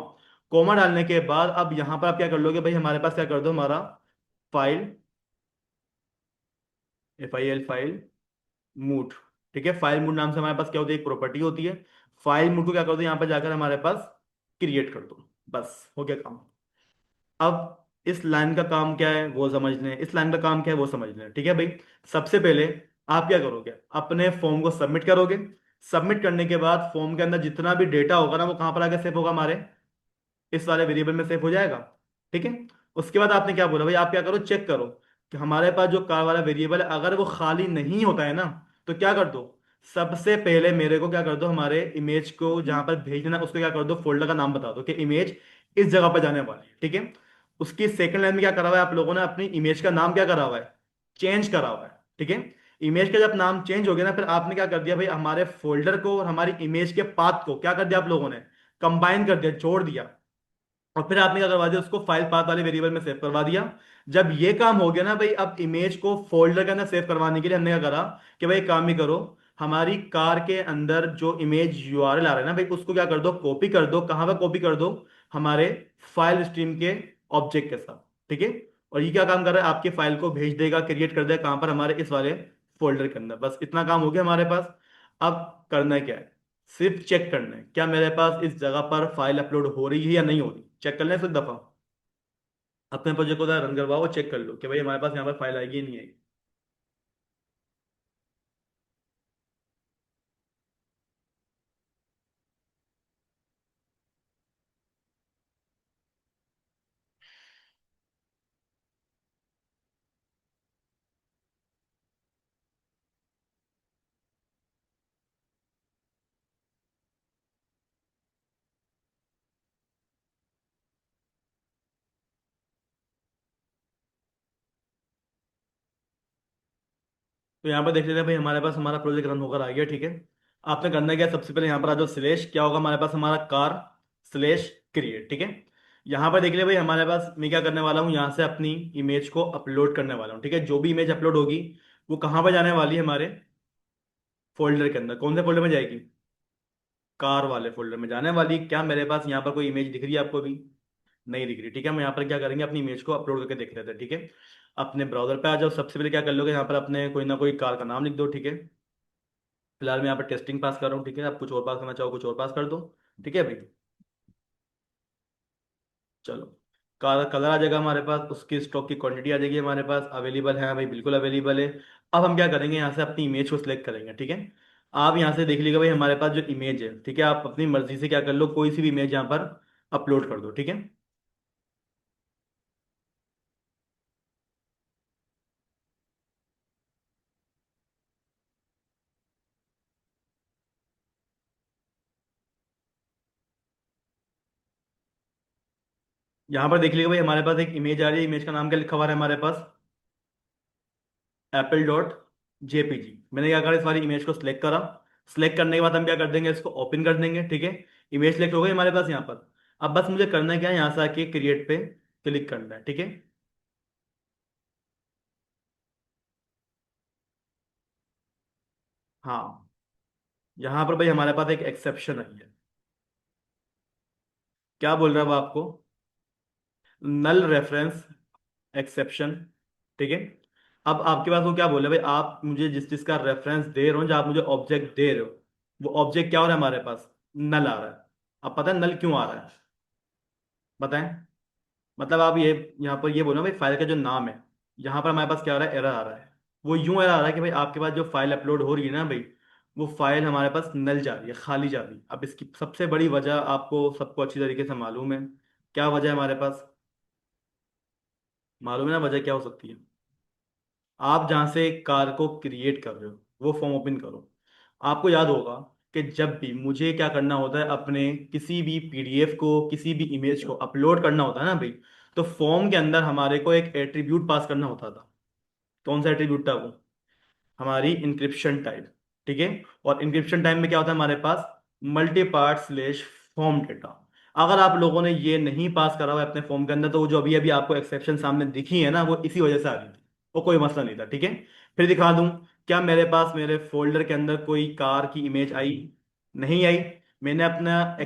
कोमा डालने के बाद अब यहाँ पर आप क्या कर लोगे भाई, हमारे पास क्या कर दो, हमारा फाइल, FIL फाइल मूड। ठीक है, फाइल मूड नाम से हमारे पास क्या होती है, एक प्रॉपर्टी होती है। फाइल मूड को क्या कर दो, यहाँ पर जाकर हमारे पास क्रिएट कर दो। बस हो गया काम। अब इस लाइन का काम क्या है वो समझ लें, इस लाइन का काम क्या है वो समझ लें। ठीक है भाई, सबसे पहले आप क्या करोगे, अपने फॉर्म को सबमिट करोगे। सबमिट करने के बाद फॉर्म के अंदर जितना भी डेटा होगा ना, वो कहाँ पर आके सेव होगा, हमारे इस वाले वेरिएबल में सेव हो जाएगा। ठीक है, उसके बाद आपने क्या बोला भाई, आप क्या करो, चेक करो कि हमारे पास जो कार वाला वेरिएबल है, अगर वो खाली नहीं होता है ना, तो क्या कर दो, सबसे पहले मेरे को क्या कर दो, हमारे इमेज को जहां पर भेजना उसको क्या कर दो, फोल्डर का नाम बता दो कि इमेज इस जगह पर जाने वाली है। ठीक है, उसकी सेकंड लाइन में क्या करा हुआ है आप लोगों ने, अपनी इमेज का नाम क्या करा हुआ है, चेंज करा हुआ है। ठीक है, इमेज का जब नाम चेंज हो गया ना, फिर आपने क्या कर दिया भाई, हमारे फोल्डर को और हमारी इमेज के पाथ को क्या कर दिया आप लोगों ने, कंबाइन कर दिया, जोड़ दिया। और फिर आपने क्या करवा दिया, उसको फाइल पाथ वाले वेरिएबल में सेव करवा दिया। जब ये काम हो गया ना भाई, अब इमेज को फोल्डर के अंदर सेव करवाने के लिए हमने क्या करा कि भाई एक काम ही करो, हमारी कार के अंदर जो इमेज यूआरएल आ रहा है ना भाई, उसको क्या कर दो, कॉपी कर दो। कहां पर कॉपी कर दो, हमारे फाइल स्ट्रीम के ऑब्जेक्ट के साथ। ठीक है, और ये क्या काम कर रहा है, आपके फाइल को भेज देगा, क्रिएट कर देगा, कहां पर, हमारे इस वाले फोल्डर के अंदर। बस इतना काम हो गया हमारे पास। अब करना क्या है, सिर्फ चेक करना है क्या मेरे पास इस जगह पर फाइल अपलोड हो रही है या नहीं हो रही। चेक कर लें एक दफा, अपने प्रोजेक्ट को रन करवाओ, चेक कर लो कि भाई हमारे पास यहाँ पर फाइल आएगी या नहीं आएगी। तो यहाँ पर देख लेते हैं भाई, हमारे पास हमारा प्रोजेक्ट रन होकर आ गया। ठीक है, आपने करना क्या है, सबसे पहले यहाँ पर आ जाओ, स्लेश क्या होगा हमारे पास, हमारा कार स्लेश क्रिएट। ठीक है, यहाँ पर देख लिया भाई, हमारे पास मैं क्या करने वाला हूँ, यहाँ से अपनी इमेज को अपलोड करने वाला हूँ। ठीक है, जो भी इमेज अपलोड होगी वो कहाँ पर जाने वाली है, हमारे फोल्डर के अंदर। कौन से फोल्डर में जाएगी, कार वाले फोल्डर में जाने वाली। क्या मेरे पास यहाँ पर कोई इमेज दिख रही है आपको भी? नहीं दिख रही। ठीक है, हम यहाँ पर क्या करेंगे, अपनी इमेज को अपलोड करके देख लेते हैं। ठीक है, अपने ब्राउजर पे आ जाओ, सबसे पहले क्या कर लोगे, यहाँ पर अपने कोई ना कोई कार का नाम लिख दो। ठीक है, फिलहाल मैं यहाँ पर टेस्टिंग पास कर रहा हूँ। ठीक है, आप कुछ और पास करना चाहो कुछ और पास कर दो। ठीक है भाई, चलो, कार का कलर आ जाएगा हमारे पास, उसकी स्टॉक की क्वांटिटी आ जाएगी हमारे पास, अवेलेबल है भाई, बिल्कुल अवेलेबल है। अब हम क्या करेंगे, यहाँ से अपनी इमेज को सिलेक्ट करेंगे। ठीक है, आप यहाँ से देख लीजिएगा भाई, हमारे पास जो इमेज है, ठीक है, आप अपनी मर्जी से क्या कर लो, कोई सी भी इमेज यहाँ पर अपलोड कर दो, ठीक है। यहाँ पर देख लीजिएगा भाई, हमारे पास एक इमेज आ रही है, इमेज का नाम क्या लिखा हुआ है हमारे पास, एप्पल डॉट जेपीजी। मैंने क्या करा, इस वाली इमेज को सिलेक्ट करा। सिलेक्ट करने के बाद हम क्या कर देंगे, इसको ओपन कर देंगे, ठीक है। इमेज सिलेक्ट हो गई हमारे पास यहाँ पर। अब बस मुझे करना क्या है, यहाँ से आके क्रिएट पे क्लिक करना है, ठीक है। हाँ, यहाँ पर भाई हमारे पास एक एक्सेप्शन आई है। क्या बोल रहा है वो आपको, नल रेफरेंस एक्सेप्शन, ठीक है। अब आपके पास वो क्या बोले भाई, आप मुझे जिस चीज का रेफरेंस दे रहे हो, जो आप मुझे ऑब्जेक्ट दे रहे हो, वो ऑब्जेक्ट क्या हो रहा है हमारे पास, नल आ रहा है। अब पता है नल क्यों आ रहा है, बताएं। मतलब आप ये यहाँ पर ये बोलो भाई, फाइल का जो नाम है, यहाँ पर हमारे पास क्या आ रहा है, एरर आ रहा है। वो यूं एरर आ रहा है कि भाई आपके पास जो फाइल अपलोड हो रही है ना भाई, वो फाइल हमारे पास नल जा रही है, खाली जा रही है। अब इसकी सबसे बड़ी वजह आपको सबको अच्छी तरीके से मालूम है। क्या वजह है हमारे पास, मालूम है ना वजह क्या हो सकती है। आप जहां से कार को क्रिएट कर रहे हो, वो फॉर्म ओपन करो। आपको याद होगा कि जब भी मुझे क्या करना होता है, अपने किसी भी पीडीएफ को, किसी भी इमेज को अपलोड करना होता है ना भाई, तो फॉर्म के अंदर हमारे को एक एट्रीब्यूट पास करना होता था। कौन सा एट्रीब्यूट था वो, हमारी इंक्रिप्शन टाइप, ठीक है। और इंक्रिप्शन टाइप में क्या होता है हमारे पास, multi part slash form data. अगर आप लोगों ने ये नहीं पास करा हुआ है अपने फॉर्म के अंदर, तो वो जो अभी अभी आपको एक्सेप्शन सामने दिखी है ना, वो इसी वजह से आ रही थी। वो कोई मसला नहीं था, ठीक है। फिर दिखा दूं, क्या मेरे पास मेरे फोल्डर के अंदर कोई कार की इमेज आई, नहीं आई। मैंने अपना